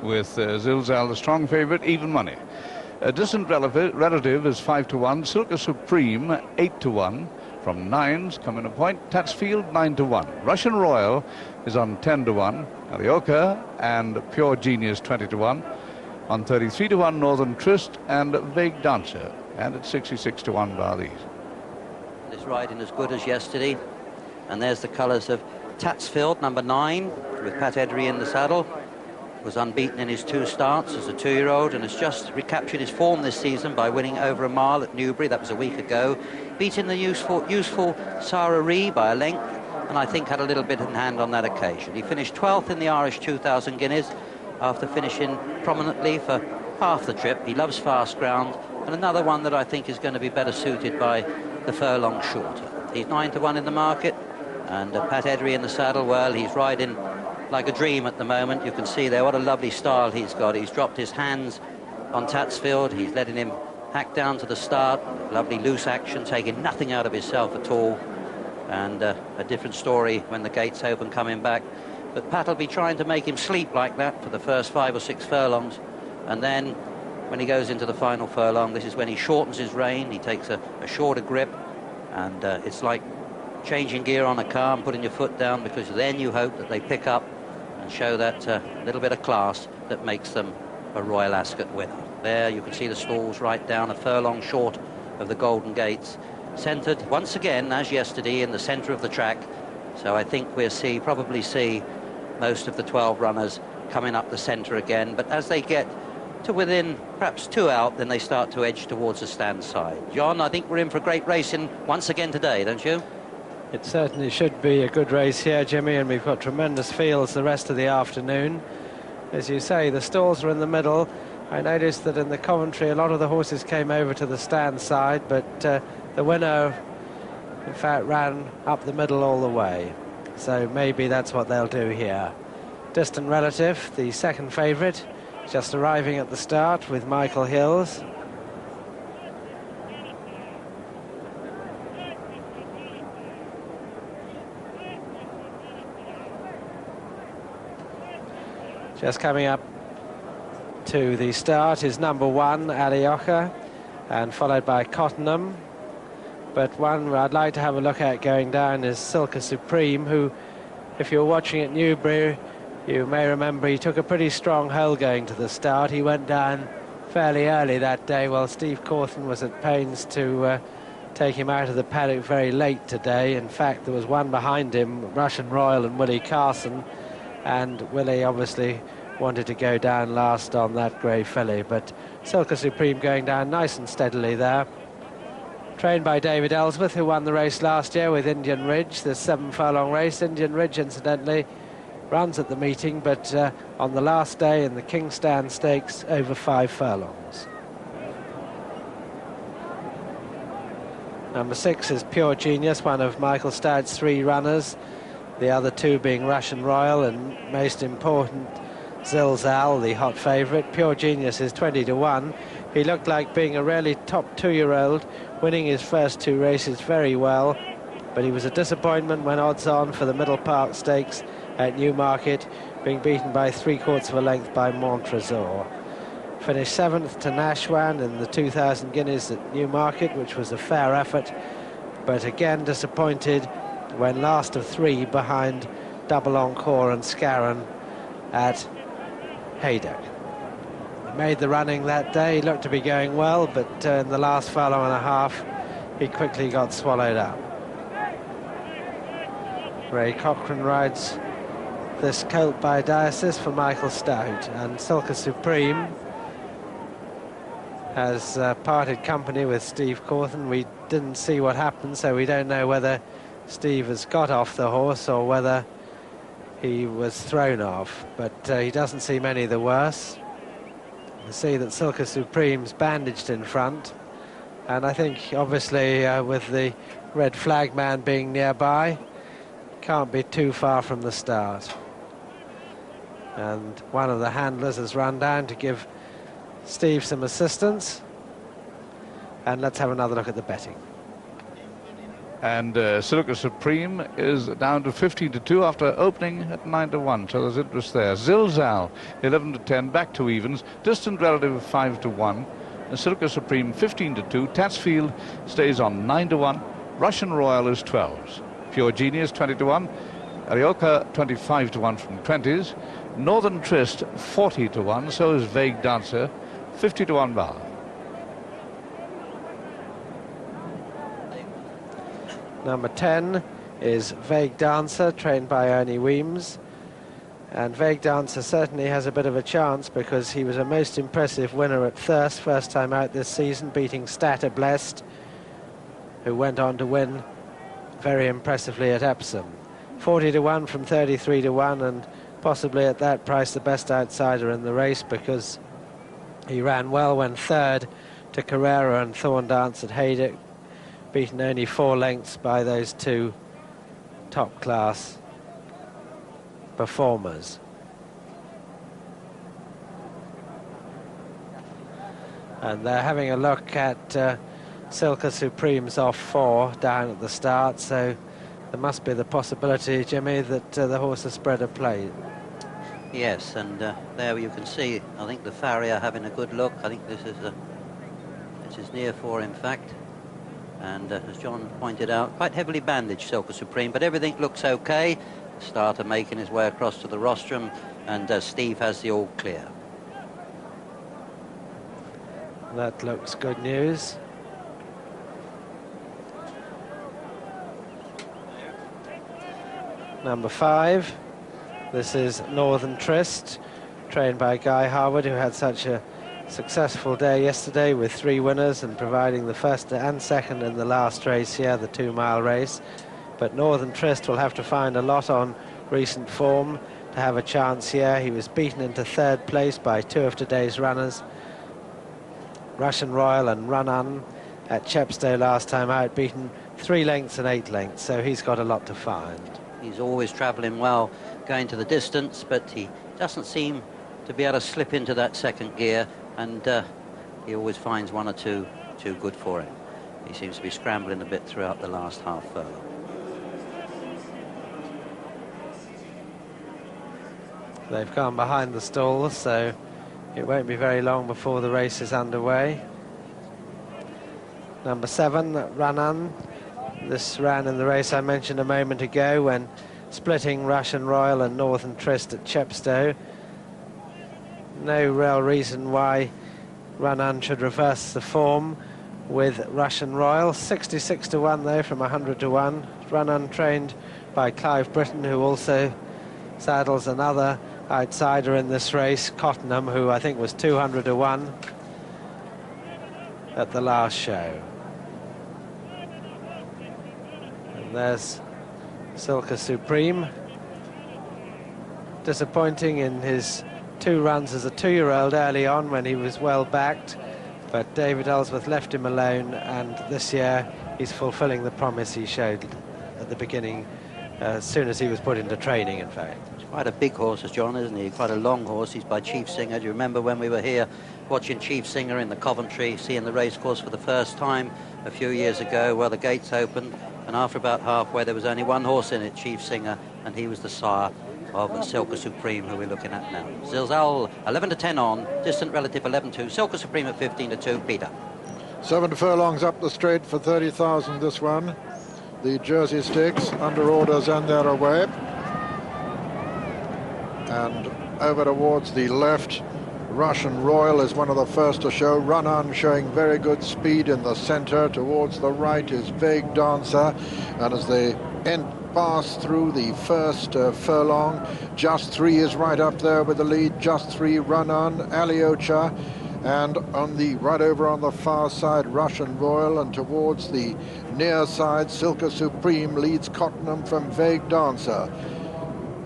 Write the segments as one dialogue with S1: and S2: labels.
S1: with Zilzal the strong favourite, even money. A distant relative is 5-1. Silka Supreme 8-1. From 9s coming a point. Tatsfield 9-1. Russian Royal is on 10-1. Arioka and Pure Genius 20-1. On 33-1 Northern Tryst and Vague Dancer, and at 66-1 bar these.
S2: This riding as good as yesterday, and there's the colours of Tatsfield, number 9, with Pat Edry in the saddle. Was unbeaten in his 2 starts as a 2-year-old, and has just recaptured his form this season by winning over a mile at Newbury. That was a week ago. Beating the useful Sarah Ree by a length, and I think had a little bit in hand on that occasion. He finished 12th in the Irish 2,000 guineas after finishing prominently for half the trip. He loves fast ground, and another one that I think is going to be better suited by the furlong shorter. He's 9-1 in the market, and Pat Edry in the saddle, well, he's riding like a dream at the moment. You can see there what a lovely style he's got. He's dropped his hands on Tatsfield. He's letting him hack down to the start. Lovely loose action, taking nothing out of himself at all. And a different story when the gates open coming back. But Pat will be trying to make him sleep like that for the first 5 or 6 furlongs. And then when he goes into the final furlong, this is when he shortens his rein. He takes a shorter grip. And it's like changing gear on a car and putting your foot down, because then you hope that they pick up and show that little bit of class that makes them a Royal Ascot winner. There you can see the stalls right down a furlong short of the Golden Gates, centred once again as yesterday in the centre of the track. So I think we'll probably see most of the 12 runners coming up the centre again, but as they get to within perhaps 2 out, then they start to edge towards the stand side. John, I think we're in for great racing once again today, don't you?
S3: It certainly should be a good race here, Jimmy, and we've got tremendous fields the rest of the afternoon. As you say, the stalls are in the middle. I noticed that in the commentary a lot of the horses came over to the stand side, but the winner in fact ran up the middle all the way, so maybe that's what they'll do here. Distant relative, the second favourite, just arriving at the start with Michael Hills. Just coming up to the start is number 1, Arioka, and followed by Cottenham. But one I'd like to have a look at going down is Silka Supreme, who, if you're watching at Newbury, you may remember he took a pretty strong hole going to the start. He went down fairly early that day, while Steve Cawthon was at pains to take him out of the paddock very late today. In fact, there was one behind him, Russian Royal and Willie Carson, and Willie obviously wanted to go down last on that grey filly, but Silka Supreme going down nice and steadily there. Trained by David Ellsworth, who won the race last year with Indian Ridge, the 7-furlong race. Indian Ridge, incidentally, runs at the meeting, but on the last day in the Kingstand Stakes, over 5 furlongs. Number 6 is Pure Genius, one of Michael Stout's 3 runners, the other 2 being Russian Royal and, most important, Zilzal, the hot favourite. Pure Genius is 20-1. He looked like being a really top 2-year-old, winning his first 2 races very well, but he was a disappointment when odds on for the Middle Park Stakes at Newmarket, being beaten by 3/4 of a length by Montresor. Finished 7th to Nashwan in the 2,000 guineas at Newmarket, which was a fair effort, but again disappointed when last of 3 behind Double Encore and Scarron at Haydock. He made the running that day, he looked to be going well, but in the last furlong and a half he quickly got swallowed up. Ray Cochrane rides this colt by diocese for Michael Stout, and Silka Supreme has parted company with Steve Cawthon. We didn't see what happened, so we don't know whether Steve has got off the horse or whether he was thrown off, but he doesn't seem any the worse. You see that Silka Supreme's bandaged in front, and I think obviously with the red flag man being nearby, can't be too far from the start. And one of the handlers has run down to give Steve some assistance. And let's have another look at the betting.
S1: And Silka Supreme is down to 15-2 after opening at 9-1, so there's interest there. Zilzal 11-10, back to evens. Distant Relative 5-1. And Silka Supreme 15-2. Tatsfield stays on 9-1. Russian Royal is 12s. Pure Genius 20-1. Arioka 25-1 from 20s. Northern Tryst 40-1. So is Vague Dancer 50-1 bar.
S3: Number 10 is Vague Dancer, trained by Ernie Weems. And Vague Dancer certainly has a bit of a chance because he was a most impressive winner at Thirst, first time out this season, beating Statter Blessed, who went on to win very impressively at Epsom. 40-1 from 33-1, and possibly at that price the best outsider in the race because he ran well, went third to Carrera and Thorn Dance at Haydock, beaten only 4 lengths by those two top-class performers. And they're having a look at Silka Supreme's off 4 down at the start, so there must be the possibility, Jimmy, that the horse has spread a play.
S2: Yes, and there you can see, I think the farrier having a good look. I think this is near 4, in fact. And as John pointed out, quite heavily bandaged, Silka Supreme, but everything looks okay. Starter making his way across to the rostrum, and Steve has the all clear.
S3: That looks good news. Number 5, this is Northern Tryst, trained by Guy Harwood, who had such a successful day yesterday with 3 winners and providing the first and second in the last race here, the 2-mile race. But Northern Tryst will have to find a lot on recent form to have a chance here. He was beaten into 3rd place by 2 of today's runners, Russian Royal and Run-Un at Chepstow last time out, beaten 3 lengths and 8 lengths, so he's got a lot to find.
S2: He's always travelling well going to the distance, but he doesn't seem to be able to slip into that second gear, and he always finds 1 or 2 too good for him. He seems to be scrambling a bit throughout the last half furlong.
S3: They've gone behind the stalls, so it won't be very long before the race is underway. Number 7, Run-Un. This ran in the race I mentioned a moment ago when splitting Russian Royal and Northern Tryst at Chepstow. No real reason why Run-Un should reverse the form with Russian Royal. 66-1 though from 100-1. Run-Un trained by Clive Britton, who also saddles another outsider in this race, Cottenham, who I think was 200-1 at the last show. And there's Silka Supreme, disappointing in his 2 runs as a 2-year-old early on when he was well backed, but David Ellsworth left him alone, and this year he's fulfilling the promise he showed at the beginning, as soon as he was put into training, in fact.
S2: Quite a big horse, as John, isn't he? Quite a long horse. He's by Chief Singer. Do you remember when we were here watching Chief Singer in the Coventry, seeing the racecourse for the first time a few years ago? Well, the gates opened, and after about halfway, there was only 1 horse in it, Chief Singer, and he was the sire of Silka Supreme, who we're looking at now. Zilzal 11-10 on, distant relative 11-2. Silka Supreme at 15-2. Peter.
S4: 7 furlongs up the straight for 30,000. This one, the Jersey Stakes, under orders and they're away. And over towards the left, Russian Royal is one of the first to show. Run-On showing very good speed in the centre. Towards the right is Vague Dancer. And as they pass through the first furlong, Just 3 is right up there with the lead. Just 3, Run-On, Alyosha. And on the right over on the far side, Russian Royal. And towards the near side, Silka Supreme leads Cottenham from Vague Dancer.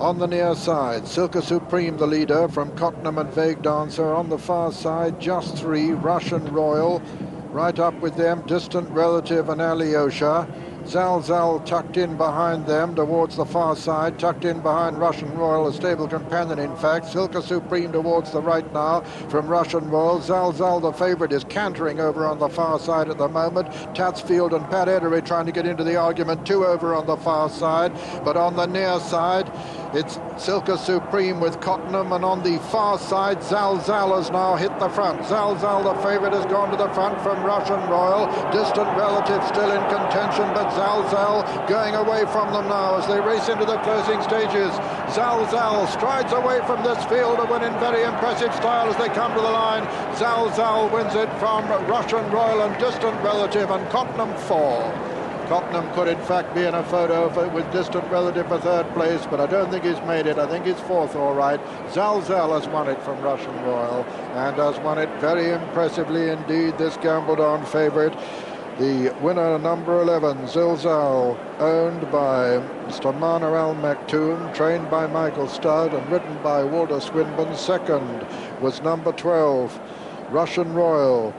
S4: On the near side, Silka Supreme, the leader, from Cottenham and Vague Dancer. On the far side, Just 3, Russian Royal. Right up with them, Distant Relative and Alyosha. Zalzal tucked in behind them towards the far side, tucked in behind Russian Royal, a stable companion in fact. Silka Supreme towards the right now from Russian Royal. Zalzal, the favourite, is cantering over on the far side at the moment. Tatsfield and Pat Edery trying to get into the argument, 2 over on the far side, but on the near side it's Silka Supreme with Cottenham, and on the far side Zalzal has now hit the front. Zalzal, the favourite, has gone to the front from Russian Royal. Distant relative still in contention, but Zalzal going away from them now as they race into the closing stages. Zalzal strides away from this field to win in very impressive style as they come to the line. Zalzal wins it from Russian Royal and distant relative, and Cottenham 4. Cottenham could in fact be in a photo with distant relative for 3rd place, but I don't think he's made it. I think he's 4th all right. Zalzal has won it from Russian Royal and has won it very impressively indeed, this gambled on favourite. The winner, number 11, Zilzal, owned by Mr. Mana Al Maktoum, trained by Michael Stout and ridden by Walter Swinburne. 2nd was number 12, Russian Royal,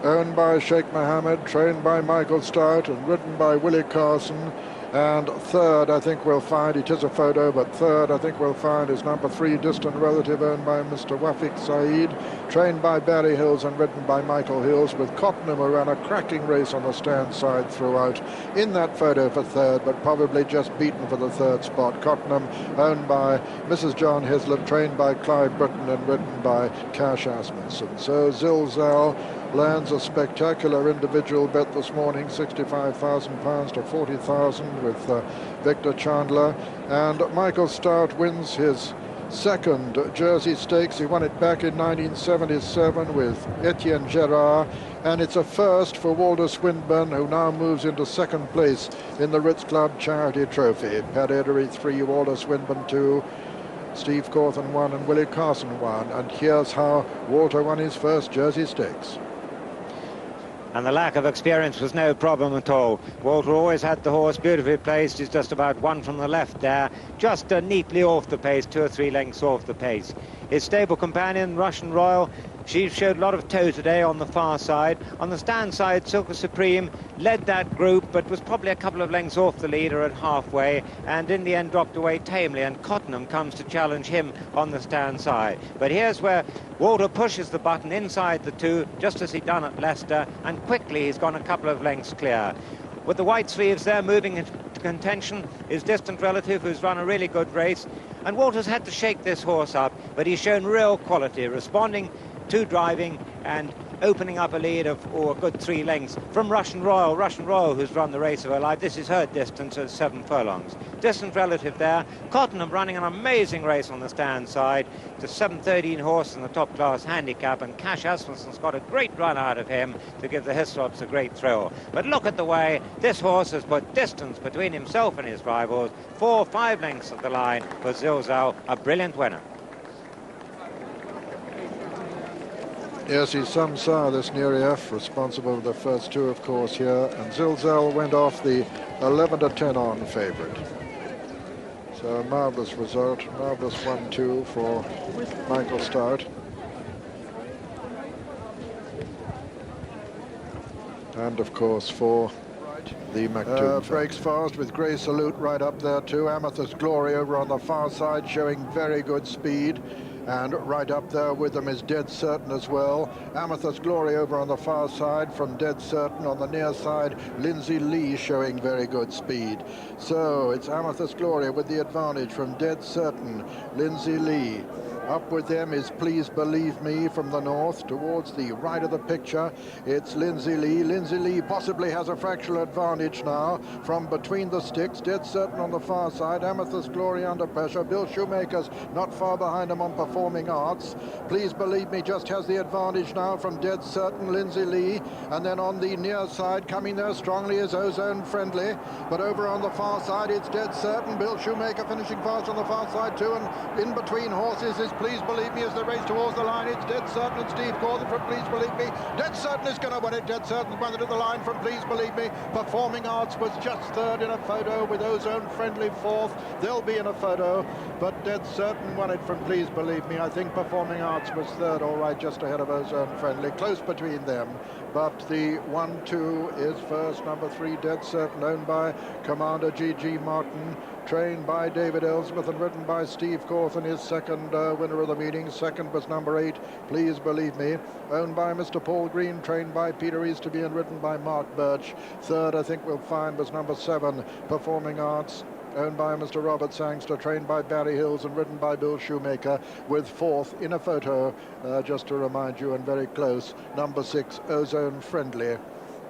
S4: owned by Sheikh Mohammed, trained by Michael Stout and ridden by Willie Carson. And 3rd, I think we'll find, it is a photo, but 3rd I think we'll find is number 3, distant relative, owned by Mr. Wafiq Saeed, trained by Barry Hills and ridden by Michael Hills, with Cottenham, who ran a cracking race on the stand side throughout, in that photo for 3rd, but probably just beaten for the 3rd spot. Cottenham, owned by Mrs. John Hislop, trained by Clive Britton and ridden by Cash Asmunsen. So Zilzal lands a spectacular individual bet this morning, £65,000 to 40,000 with Victor Chandler, and Michael Stout wins his 2nd Jersey Stakes. He won it back in 1977 with Etienne Gerard, and it's a first for Walter Swinburne, who now moves into 2nd place in the Ritz Club Charity Trophy. Pat Edery 3, Walter Swinburne 2, Steve Cawthon 1 and Willie Carson 1, and here's how Walter won his first Jersey Stakes.
S5: And the lack of experience was no problem at all. Walter always had the horse beautifully placed. He's just about 1 from the left there, just neatly off the pace, 2 or 3 lengths off the pace. His stable companion, Russian Royal, she showed a lot of toe today on the far side. On the stand side, Silka Supreme led that group, but was probably a couple of lengths off the leader at halfway, and in the end dropped away tamely, and Cottenham comes to challenge him on the stand side. But here's where Walter pushes the button inside the 2, just as he'd done at Leicester, and quickly he's gone a couple of lengths clear. With the white sleeves there moving into contention, his distant relative, who's run a really good race, and Walter's had to shake this horse up, but he's shown real quality, responding to driving and opening up a lead of a good 3 lengths from Russian Royal. Russian Royal, who's run the race of her life. This is her distance at 7 furlongs. Distant relative there. Cottenham running an amazing race on the stand side. It's a 7:13 horse in the top class handicap, and Cash Asmussen's got a great run out of him to give the Hislops a great thrill. But look at the way this horse has put distance between himself and his rivals. 4 or 5 lengths of the line for Zilzal, a brilliant winner.
S4: Yes, he's Samsar, this Nuriev, responsible for the first 2, of course, here. And Zilzal went off the 11 to 10 on favourite. So a marvellous result, marvellous 1-2 for Michael Stout. And, of course, for the Maktoum. Breaks fast with Grey Salute right up there too. Amethyst Glory over on the far side, showing very good speed. And right up there with them is Dead Certain as well. Amethyst Glory over on the far side from Dead Certain. On the near side, Lindsay Lee showing very good speed. So it's Amethyst Glory with the advantage from Dead Certain, Lindsay Lee. Up with them is Please Believe Me from the north. Towards the right of the picture, it's Lindsay Lee. Lindsay Lee possibly has a fractional advantage now from between the sticks. Dead Certain on the far side. Amethyst Glory under pressure. Bill Shoemaker's not far behind him on Performing Arts. Please Believe Me just has the advantage now from Dead Certain, Lindsay Lee. And then on the near side, coming there strongly is Ozone Friendly. But over on the far side, it's Dead Certain. Bill Shoemaker finishing fast on the far side too. And in between horses is Please Believe Me as they race towards the line. It's Dead Certain and Steve Cawthon from Please Believe Me. Dead Certain is going to win it. Dead Certain won it to the line from Please Believe Me. Performing Arts was just third in a photo, with Ozone Friendly fourth. They'll be in a photo, but Dead Certain won it from Please Believe Me. I think Performing Arts was third, all right, just ahead of Ozone Friendly. Close between them, but the 1-2 is first. Number 3, Dead Certain, owned by Commander G.G. Martin, trained by David Ellsworth and ridden by Steve Cawthon, his second winner of the meeting. Second was number 8, Please Believe Me, owned by Mr. Paul Green, trained by Peter Easterby and ridden by Mark Birch. Third, I think we'll find, was number 7, Performing Arts, owned by Mr. Robert Sangster, trained by Barry Hills and ridden by Bill Shoemaker, with fourth in a photo, just to remind you, and very close, number 6, Ozone Friendly,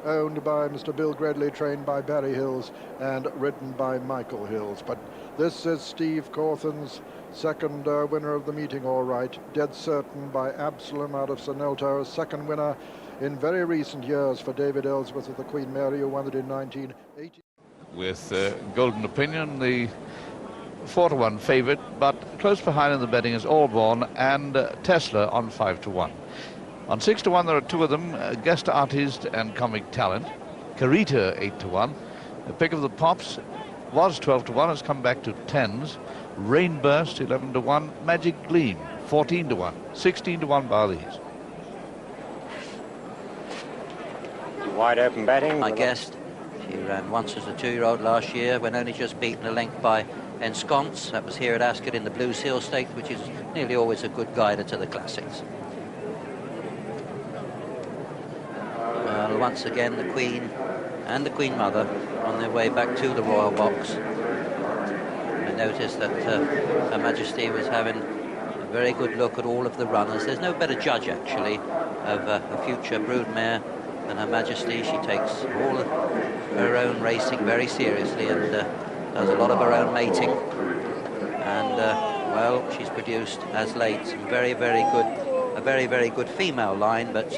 S4: owned by Mr. Bill Gredley, trained by Barry Hills and ridden by Michael Hills. But this is Steve Cawthon's second winner of the meeting, all right. Dead Certain by Absalom out of Sonelto, second winner in very recent years for David Ellsworth of the Queen Mary, who won it in 1980.
S1: With Golden Opinion, the 4-1 favourite, but close behind in the betting is Allborn and Tesla on 5-1. On 6-1, there are two of them, Guest Artist and Comic Talent. Carita 8-1. The pick of the Pops was 12-1, has come back to 10s. Rainburst 11-1. Magic Gleam 14-1. 16-1 by these.
S5: Wide open betting.
S2: I guessed. She ran once as a 2-year-old last year, when only just beaten a length by Ensconce. That was here at Ascot in the Blue Seal Stakes, which is nearly always a good guider to the classics. Once again, the Queen and the Queen Mother on their way back to the Royal Box. I noticed that Her Majesty was having a very good look at all of the runners. There's no better judge, actually, of a future broodmare than Her Majesty. She takes all of her own racing very seriously and does a lot of her own mating. And, well, she's produced, as late, some very, very good female line, but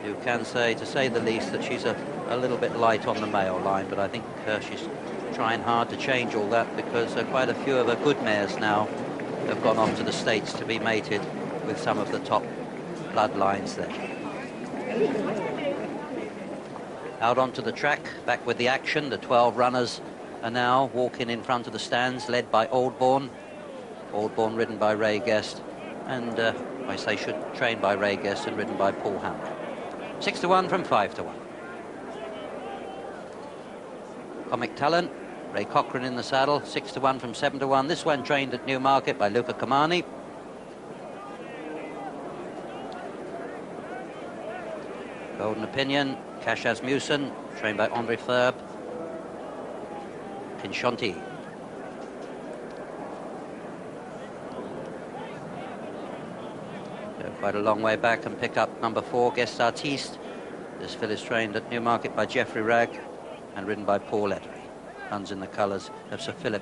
S2: you can say, to say the least, that she's a little bit light on the male line, but I think she's trying hard to change all that, because quite a few of her good mares now have gone off to the States to be mated with some of the top bloodlines there. Out onto the track, back with the action. The 12 runners are now walking in front of the stands, led by Allborn. Allborn ridden by Ray Guest, and I say trained by Ray Guest and ridden by Paul Hamlin. 6-1 from 5-1. Comic Talent, Ray Cochrane in the saddle, 6-1 from 7-1. This one trained at Newmarket by Luca Kamani. Golden Opinion, Cash Asmussen, trained by Andre Ferb. Kinshanti. Quite a long way back and pick up number 4, Guest Artiste. This filly is trained at Newmarket by Geoffrey Ragg and ridden by Paul Edery. Runs in the colours of Sir Philip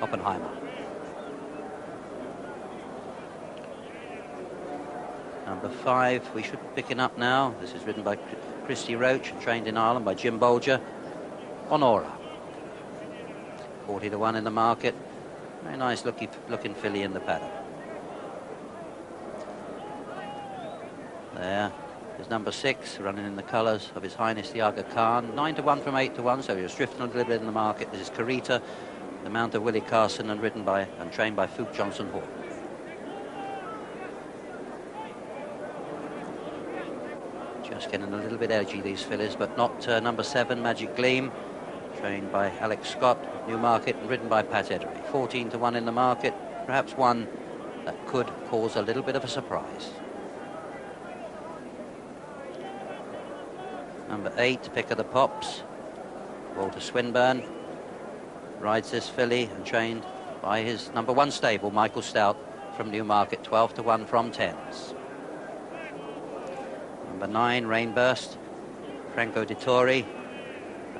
S2: Oppenheimer. Number 5, we should be picking up now. This is ridden by Christy Roach and trained in Ireland by Jim Bolger. Honora. 40-1 in the market. Very nice looking filly in the paddock. There is number 6, running in the colours of His Highness the Aga Khan. 9-1 from 8-1, so he was drifting a little bit in the market. This is Carita, the mount of Willie Carson, and ridden by and trained by Fuke Johnson Hall. Just getting a little bit edgy, these fillies, but not number 7, Magic Gleam, trained by Alex Scott, Newmarket, and ridden by Pat Edery. 14-1 in the market, perhaps one that could cause a little bit of a surprise. Number 8, Pick of the Pops, Walter Swinburne, rides this filly and trained by his number 1 stable, Michael Stout, from Newmarket. 12-1 from 10s. Number 9, Rainburst, Franco Di Torri,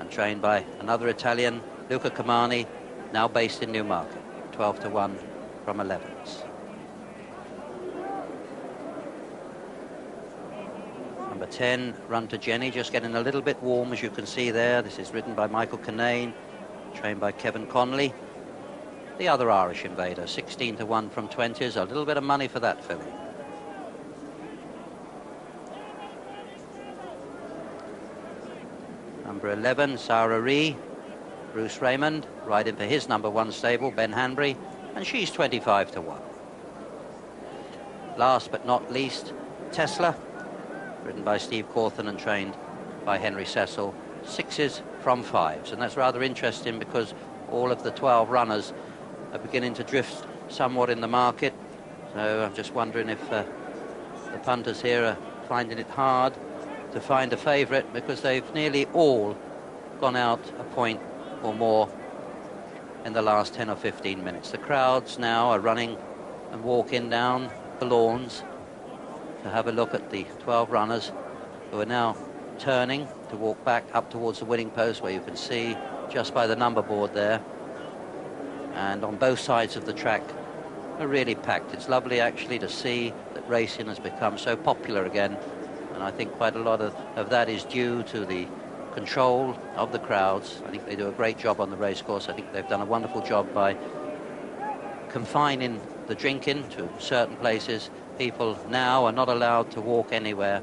S2: and trained by another Italian, Luca Kamani, now based in Newmarket. 12-1 from 11s. Number 10, Run to Jenny, just getting a little bit warm, as you can see there. This is ridden by Michael Kinane, trained by Kevin Conley. the other Irish invader. 16 to 1 from 20s, a little bit of money for that filly. Number 11, Sarah Ree, Bruce Raymond, riding for his number 1 stable, Ben Hanbury, and she's 25 to 1. Last but not least, Tesla, ridden by Steve Cawthon and trained by Henry Cecil, 6s from 5s, and that's rather interesting because all of the 12 runners are beginning to drift somewhat in the market. So I'm just wondering if the punters here are finding it hard to find a favourite, because they've nearly all gone out a point or more in the last 10 or 15 minutes. The crowds now are running and walking down the lawns to have a look at the 12 runners who are now turning to walk back up towards the winning post, where you can see just by the number board there. And on both sides of the track are really packed. It's lovely actually to see that racing has become so popular again, and I think quite a lot of that is due to the control of the crowds. I think they do a great job on the racecourse. I think they've done a wonderful job by confining the drinking to certain places. People now are not allowed to walk anywhere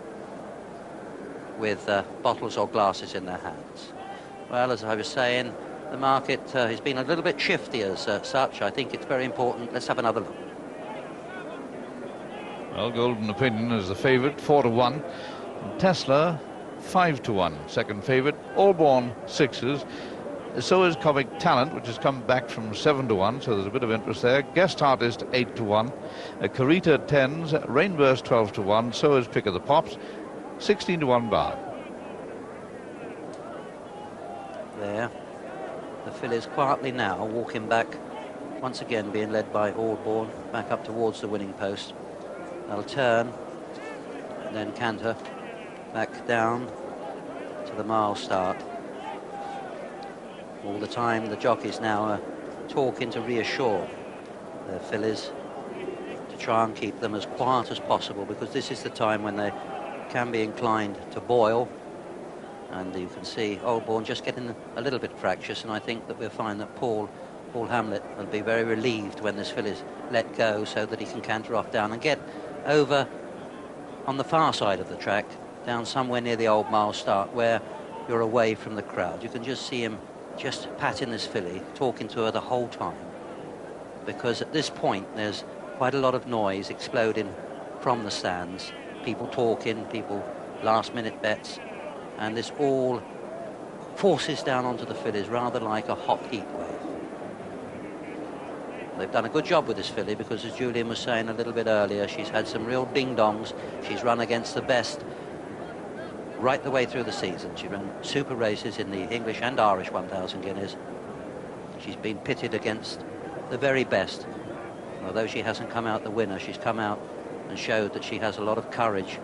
S2: with bottles or glasses in their hands. Well, as I was saying, the market has been a little bit shifty as such. I think it's very important. Let's have another look.
S1: Well, Golden Opinion is the favourite, 4 to 1. And Tesla, 5 to 1. Second favourite, Allborn, 6s. So is Comic Talent, which has come back from 7 to 1, so there's a bit of interest there. Guest Artist, 8 to 1. Carita, 10s. Rainburst, 12 to 1. So is Pick of the Pops, 16 to 1 bar.
S2: There. The fillies quietly now walking back, once again being led by Allborn, back up towards the winning post. They'll turn and then canter back down to the mile start. All the time the jockeys now are talking to reassure their fillies to try and keep them as quiet as possible, because this is the time when they can be inclined to boil. And you can see Allborn just getting a little bit fractious, and I think that we'll find that Paul Hamlet will be very relieved when this filly's let go, so that he can canter off down and get over on the far side of the track, down somewhere near the old mile start, where you're away from the crowd. You can just see him just patting this filly, talking to her the whole time, because at this point there's quite a lot of noise exploding from the stands, people talking, people last minute bets, and this all forces down onto the fillies rather like a hot heat wave. They've done a good job with this filly, because as Julian was saying a little bit earlier, she's had some real ding-dongs. She's run against the best right the way through the season. She ran super races in the English and Irish 1,000 guineas. She's been pitted against the very best. Although she hasn't come out the winner, she's come out and showed that she has a lot of courage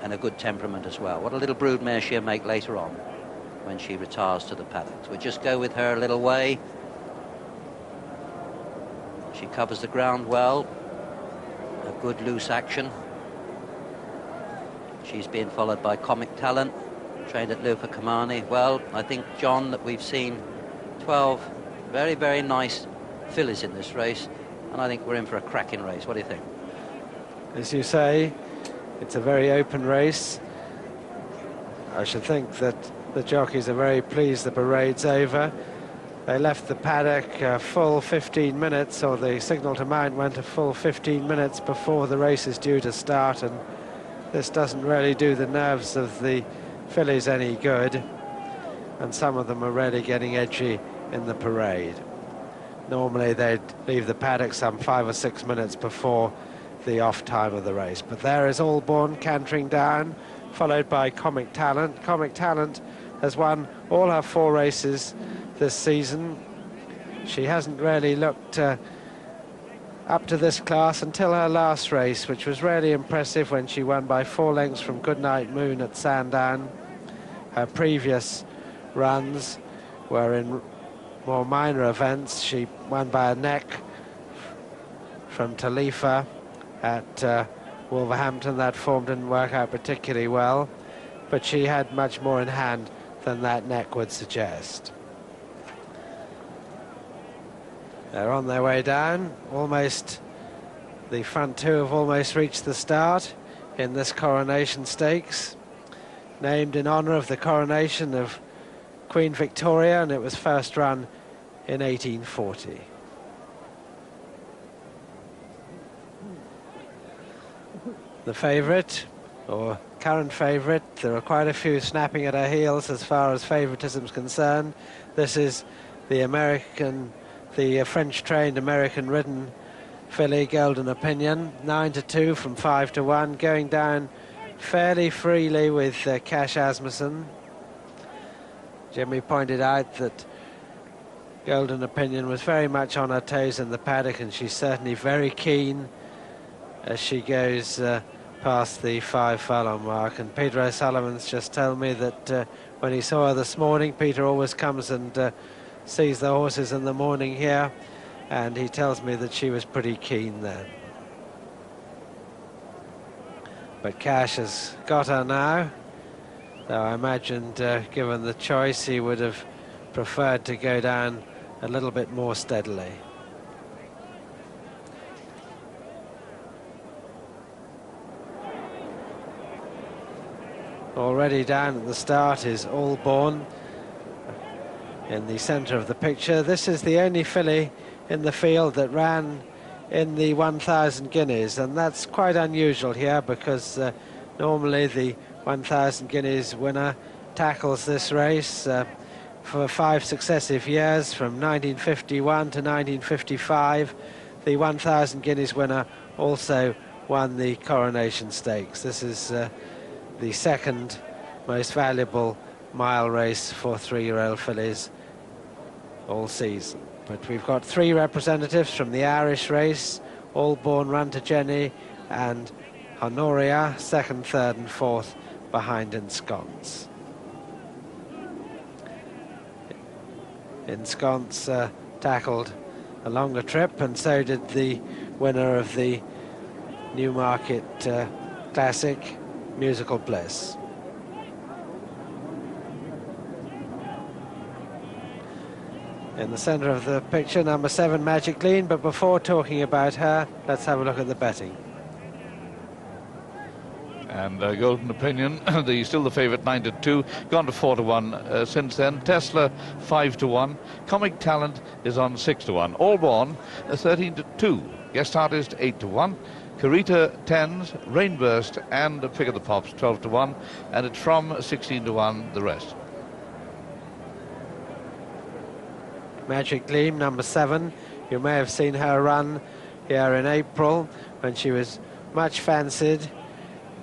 S2: and a good temperament as well. What a little broodmare she'll make later on when she retires to the paddock. We'll just go with her a little way. She covers the ground well. A good loose action. She's being followed by Comic Talent, trained at Luca Kamani. Well, I think, John, that we've seen 12 very, very nice fillies in this race, and I think we're in for a cracking race. What do you think?
S3: As you say, it's a very open race. I should think that the jockeys are very pleased the parade's over. They left the paddock a full 15 minutes, or the signal to mount went a full 15 minutes before the race is due to start, and this doesn't really do the nerves of the fillies any good, and some of them are really getting edgy in the parade. Normally they'd leave the paddock some 5 or 6 minutes before the off time of the race, but there is Allborn cantering down, followed by Comic Talent. Comic Talent has won all her 4 races this season. She hasn't really looked up to this class until her last race, which was really impressive when she won by 4 lengths from Goodnight Moon at Sandown. Her previous runs were in more minor events. She won by a neck from Talifa at Wolverhampton. That form didn't work out particularly well, but she had much more in hand than that neck would suggest. They're on their way down. Almost, the front two have almost reached the start in this Coronation Stakes, named in honour of the coronation of Queen Victoria, and it was first run in 1840. The favourite, or current favourite, there are quite a few snapping at her heels as far as favouritism is concerned. This is the French-trained, American-ridden filly, Golden Opinion, 9-2 from 5-1, going down fairly freely with Cash Asmussen. Jimmy pointed out that Golden Opinion was very much on her toes in the paddock, and she's certainly very keen as she goes past the 5 furlong mark. And Peter O'Sullivan's just told me that when he saw her this morning, Peter always comes and sees the horses in the morning here, and he tells me that she was pretty keen then. But Cash has got her now, though I imagined, given the choice, he would have preferred to go down a little bit more steadily. Already down at the start is All Born in the centre of the picture. This is the only filly in the field that ran in the 1,000 guineas, and that's quite unusual here, because normally the 1,000 guineas winner tackles this race for 5 successive years, from 1951 to 1955. The 1,000 guineas winner also won the Coronation Stakes. This is the second most valuable mile race for 3-year-old fillies all season. But we've got 3 representatives from the Irish race: All Born, Run to Jenny, and Honoria, 2nd, 3rd and 4th behind Ensconce. Ensconce tackled a longer trip, and so did the winner of the Newmarket Classic, Musical Bliss. In the centre of the picture, number 7, Magic Lean. But before talking about her, let's have a look at the betting.
S1: And Golden Opinion, still the favourite, 9-2, gone to 4-1 since then. Tesla, 5-1. Comic Talent is on 6-1. All Born, 13-2. Guest Artist, 8-1. Carita, 10s. Rainburst and Pick of the Pops, 12-1. And it's from 16-1, the rest.
S3: Magic Gleam, number 7. You may have seen her run here in April when she was much fancied,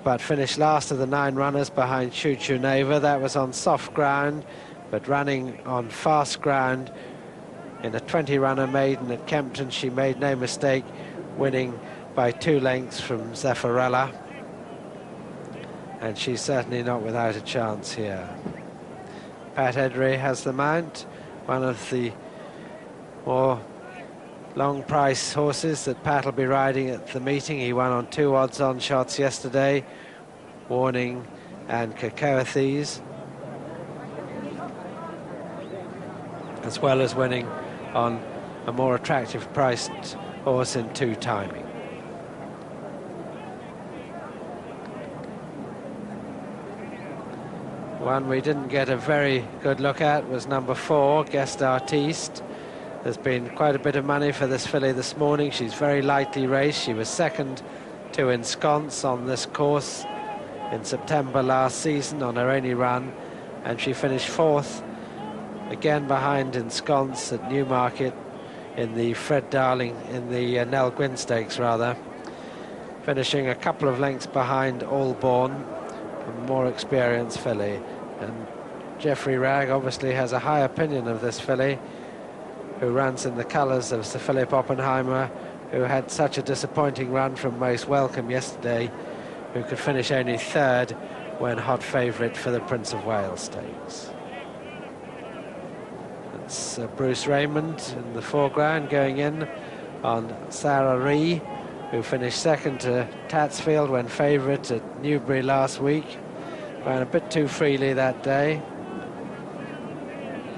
S3: but finished last of the 9 runners behind Choo Choo Nova. That was on soft ground, but running on fast ground in a 20-runner maiden at Kempton. She made no mistake, winning by 2 lengths from Zeffirella, and she's certainly not without a chance here. Pat Edry has the mount, one of the more long price horses that Pat will be riding at the meeting. He won on 2 odds-on shots yesterday, Warning and Cacoethes, as well as winning on a more attractive priced horse in 2 Timing. One we didn't get a very good look at was number 4, Guest Artiste. There's been quite a bit of money for this filly this morning. She's very lightly raced. She was 2nd to Ensconce on this course in September last season on her only run, and she finished 4th again behind Ensconce at Newmarket in the Fred Darling, in the Nell Gwynn Stakes rather, finishing a couple of lengths behind All Born, a more experienced filly. And Geoffrey Ragg obviously has a high opinion of this filly, who runs in the colours of Sir Philip Oppenheimer, who had such a disappointing run from Most Welcome yesterday, who could finish only 3rd when hot favourite for the Prince of Wales Stakes. It's Bruce Raymond in the foreground, going in on Sarah Ree, who finished 2nd to Tatsfield when favourite at Newbury last week. Ran a bit too freely that day.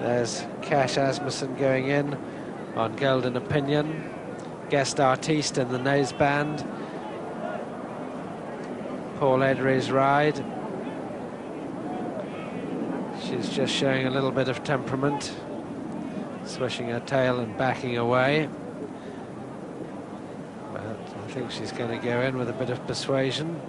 S3: There's Cash Asmussen going in on Golden Opinion. Guest artiste in the noseband. Paul Edery's ride. She's just showing a little bit of temperament, swishing her tail and backing away. But I think she's going to go in with a bit of persuasion.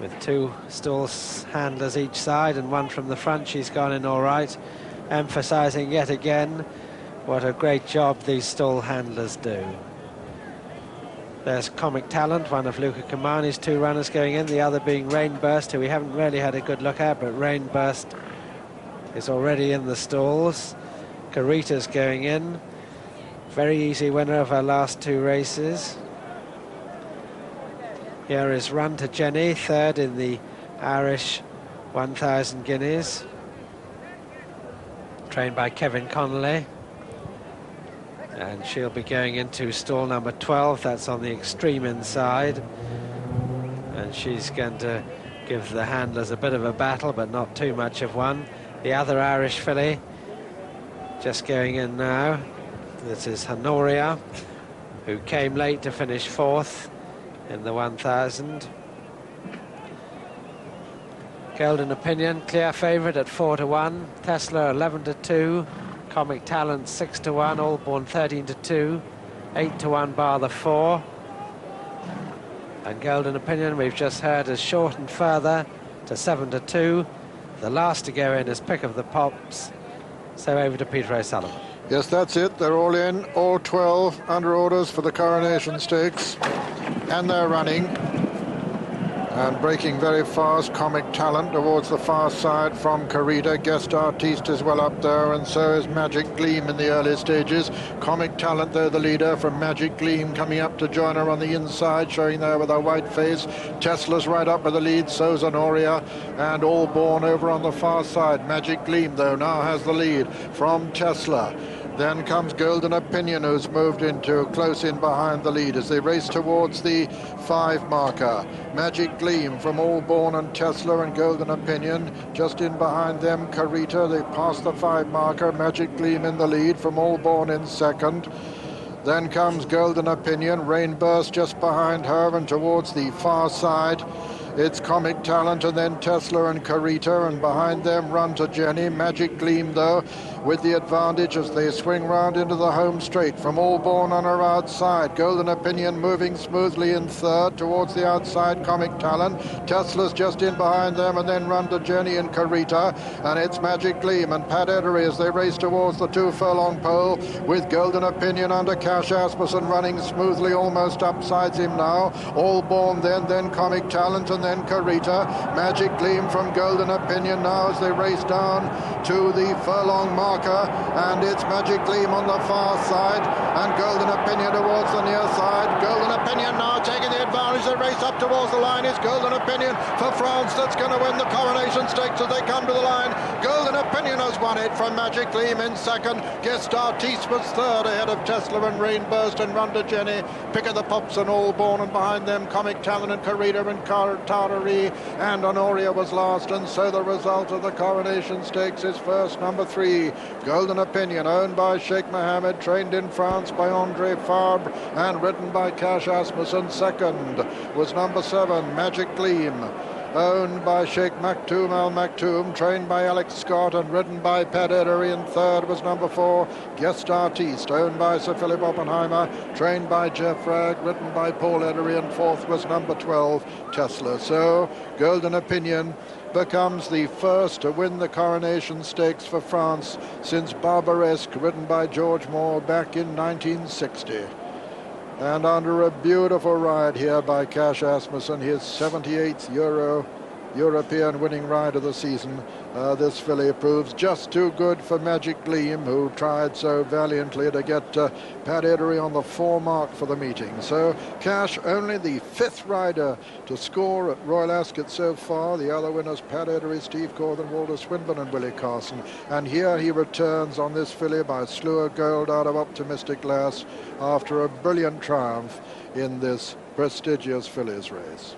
S3: With two stall handlers each side and one from the front, she's gone in all right, emphasising yet again what a great job these stall handlers do. There's Comic Talent, one of Luca Camani's two runners going in, the other being Rainburst, who we haven't really had a good look at, but Rainburst is already in the stalls. Carita's going in, very easy winner of her last two races. Here is Run to Jenny, third in the Irish 1,000 guineas, trained by Kevin Connolly. And she'll be going into stall number 12, that's on the extreme inside. And she's going to give the handlers a bit of a battle, but not too much of one. The other Irish filly just going in now. This is Honoria, who came late to finish fourth in the 1,000. Golden Opinion, clear favourite at 4-1. Tesla 11-2. Comic Talent 6-1. Allborn 13-2. 8-1 bar the 4. And Golden Opinion, we've just heard, is shortened further to 7-2. The last to go in is Pick of the Pops. So over to Peter O'Sullivan.
S4: Yes, that's it. They're all in, all 12 under orders for the Coronation Stakes. And they're running. And breaking very fast, Comic Talent towards the far side from Carita. Guest Artiste is well up there, and so is Magic Gleam in the early stages. Comic Talent, though, the leader, from Magic Gleam coming up to join her on the inside, showing there with her white face. Tesla's right up with the lead, so's Honoria, and Allborn over on the far side. Magic Gleam, though, now has the lead from Tesla. Then comes Golden Opinion, who's moved into close in behind the lead as they race towards the 5 marker. Magic Gleam from Allborn and Tesla and Golden Opinion. Just in behind them, Carita. They pass the 5 marker. Magic Gleam in the lead from Allborn in second. Then comes Golden Opinion. Rainburst just behind her, and towards the far side it's Comic Talent, and then Tesla and Carita, and behind them Run to Jenny. Magic Gleam, though, with the advantage as they swing round into the home straight from Allborn on her outside. Golden Opinion moving smoothly in third towards the outside, Comic Talent. Tesla's just in behind them, and then Run to Jenny and Carita, and it's Magic Gleam and Pat Edery as they race towards the 2 furlong pole, with Golden Opinion under Cash Asmussen running smoothly, almost upsides him now. Allborn then Comic Talent, and then Carita. Magic Gleam from Golden Opinion now as they race down to the furlong marker, and it's Magic Gleam on the far side and Golden Opinion towards the near side. Golden Opinion now taking the advantage. The race up towards the line is Golden Opinion for France, that's going to win the Coronation Stakes as they come to the line. Golden Opinion has won it from Magic Gleam in second. Guest Artiste was third ahead of Tesla and Rainburst and Run to Jenny. Pick of the Pops and Allborn, and behind them Comic Talent and Carita and Card.Racing, and Honoria was last. And so the result of the Coronation Stakes is first, number 3, Golden Opinion, owned by Sheikh Mohammed, trained in France by André Fabre and ridden by Cash Asmussen. Second was number 7, Magic Gleam, owned by Sheikh Maktoum Al Maktoum, trained by Alex Scott and ridden by Pat Edery. And third was number 4, Guest Artiste, owned by Sir Philip Oppenheimer, trained by Jeff Ragg, ridden by Paul Edery. And fourth was number 12, Tesla. So Golden Opinion becomes the first to win the Coronation Stakes for France since Barbaresque, ridden by George Moore back in 1960. And under a beautiful ride here by Cash Asmussen, his 78th European winning ride of the season. This filly proves just too good for Magic Gleam, who tried so valiantly to get Pat Edery on the 4 mark for the meeting. So Cash, only the 5th rider to score at Royal Ascot so far. The other winners, Pat Edery, Steve Corthen, Walter Swinburne and Willie Carson. And here he returns on this filly by Sluagh Gold out of Optimistic Lass after a brilliant triumph in this prestigious fillies race.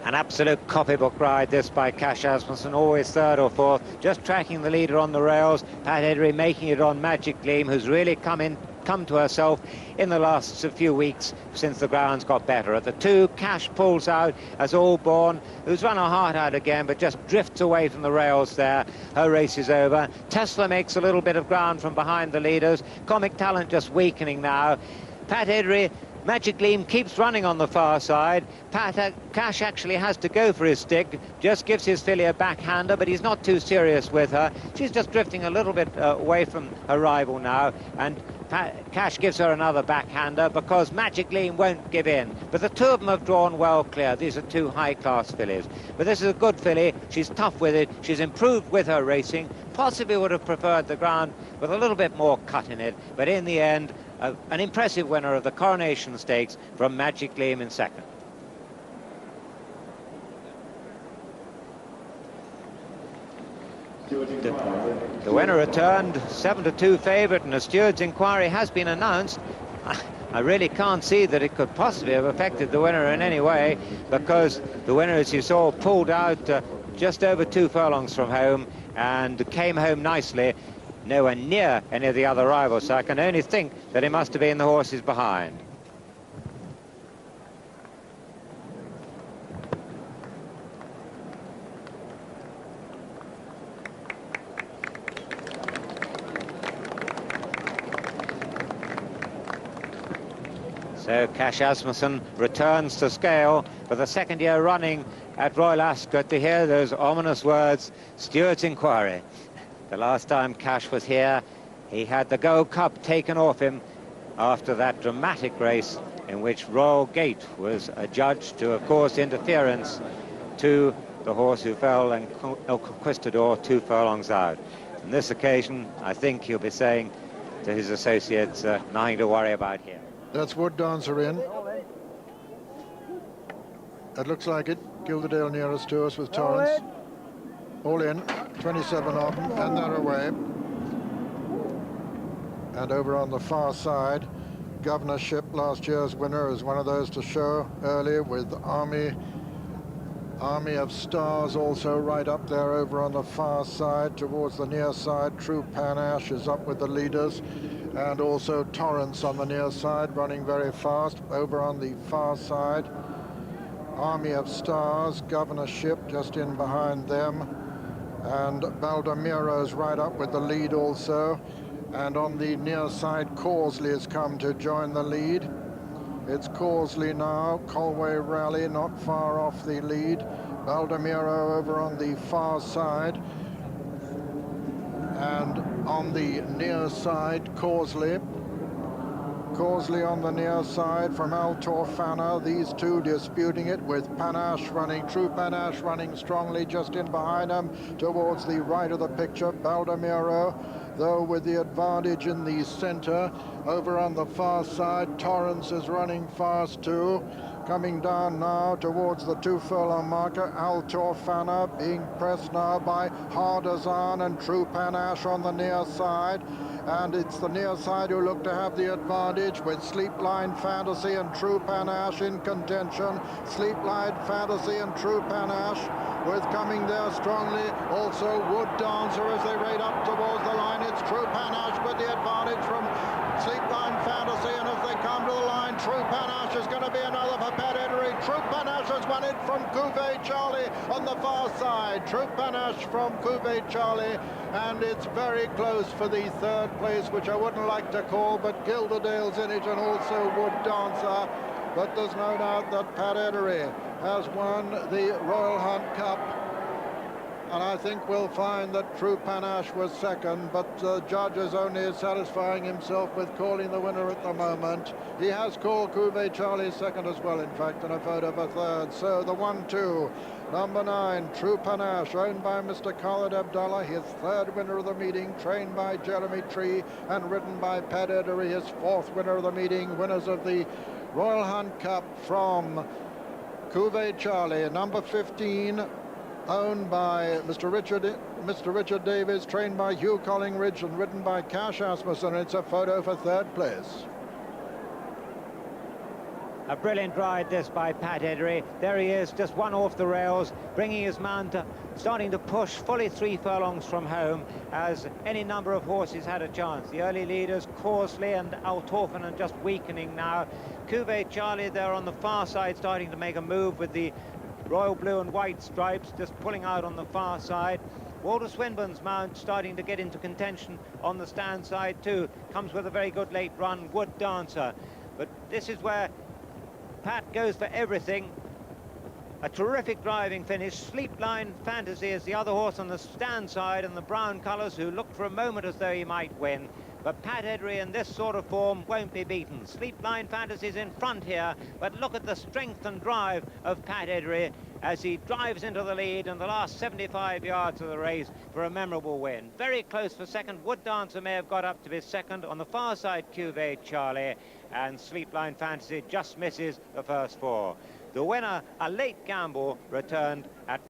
S5: An absolute copybook ride, this, by Cash Asmussen, always third or fourth, just tracking the leader on the rails. Pat Eddery making it on Magic Gleam, who's really come to herself in the last few weeks since the grounds got better. At the 2, Cash pulls out as Allborn, who's run her heart out again, but just drifts away from the rails there. Her race is over. Tesla makes a little bit of ground from behind the leaders. Comic Talent just weakening now. Pat Eddery, Magic Gleam keeps running on the far side. Cash actually has to go for his stick, just gives his filly a backhander, but he's not too serious with her. She's just drifting a little bit away from her rival now, and Cash gives her another backhander because Magic Gleam won't give in. But the two of them have drawn well clear. These are two high-class fillies. But this is a good filly. She's tough with it. She's improved with her racing. Possibly would have preferred the ground with a little bit more cut in it. But in the end, an impressive winner of the Coronation Stakes from Magic Gleam in second. The winner returned, 7-2 favourite, and a steward's inquiry has been announced. I really can't see that it could possibly have affected the winner in any way, because the winner, as you saw, pulled out just over 2 furlongs from home and came home nicely, nowhere near any of the other rivals, so I can only think that he must have been the horses behind. So Cash Asmussen returns to scale for the second year running at Royal Ascot to hear those ominous words, steward's inquiry. The last time Cash was here, he had the Gold Cup taken off him after that dramatic race in which Royal Gate was adjudged to have caused interference to the horse who fell and El Conquistador 2 furlongs out. On this occasion, I think he'll be saying to his associates, nothing to worry about here.
S4: That's Wood Dancer in. It looks like it. Gilderdale nearest to us with Torrance. All in, 27 of them, and they're away. And over on the far side, Governorship, last year's winner, is one of those to show early with Army of Stars also right up there over on the far side towards the near side. True Panache is up with the leaders, and also Torrance on the near side running very fast. Over on the far side, Army of Stars, Governorship just in behind them, and Baldemiro's right up with the lead also. And on the near side, Causley has come to join the lead. It's Causley now, Colway Rally not far off the lead. Baldemiro over on the far side. And on the near side, Causley. Causley on the near side from Altorfana. These two disputing it with Panache running, True Panache running strongly just in behind them towards the right of the picture. Baldemiro, though, with the advantage in the center. Over on the far side, Torrance is running fast too. Coming down now towards the 2 furlong marker, Altorfana being pressed now by Hardazan and True Panache on the near side. And it's the near side who look to have the advantage with Sleepline Fantasy and True Panache in contention. Sleepline Fantasy and True Panache with coming there strongly. Also Wood Dancer as they raid up towards the line. It's True Panache with the advantage from Sleepline Fantasy, and as they come to the line, True Panache is going to be another for Pat Eddery. True Panache has won it from Cuvée Charlie on the far side. True Panache from Cuvée Charlie, and it's very close for the third place, which I wouldn't like to call, but Gilderdale's in it and also Wood Dancer. But there's no doubt that Pat Eddery has won the Royal Hunt Cup. And I think we'll find that True Panache was second, but the judge is only satisfying himself with calling the winner at the moment. He has called Cuvée Charlie second as well, in fact, and a photo for third. So the 1-2, number 9, True Panache, owned by Mr. Khaled Abdallah, his third winner of the meeting, trained by Jeremy Tree and ridden by Pat Eddery, his fourth winner of the meeting, winners of the Royal Hunt Cup from Cuvée Charlie, number 15, owned by Mr. Richard Davies, trained by Hugh Collingridge and ridden by Cash Asmussen. It's a photo for third place.
S5: A brilliant ride this by Pat Eddery. There he is, just one off the rails, bringing his mount starting to push fully 3 furlongs from home, as any number of horses had a chance. The early leaders, Corsley and Althoffen, just weakening now. Cuvée Charlie there on the far side, starting to make a move with the royal blue and white stripes, just pulling out on the far side. Walter Swinburne's mount starting to get into contention on the stand side too. Comes with a very good late run, Wood Dancer. But this is where Pat goes for everything. A terrific driving finish. Sleepline Fantasy is the other horse on the stand side, and the brown colours, who looked for a moment as though he might win. But Pat Eddery in this sort of form won't be beaten. Sleepline Fantasy's in front here, but look at the strength and drive of Pat Eddery as he drives into the lead in the last 75 yards of the race for a memorable win. Very close for second. Wood Dancer may have got up to be second. On the far side, Cuvée Charlie, and Sleepline Fantasy just misses the first 4. The winner, a late gamble, returned at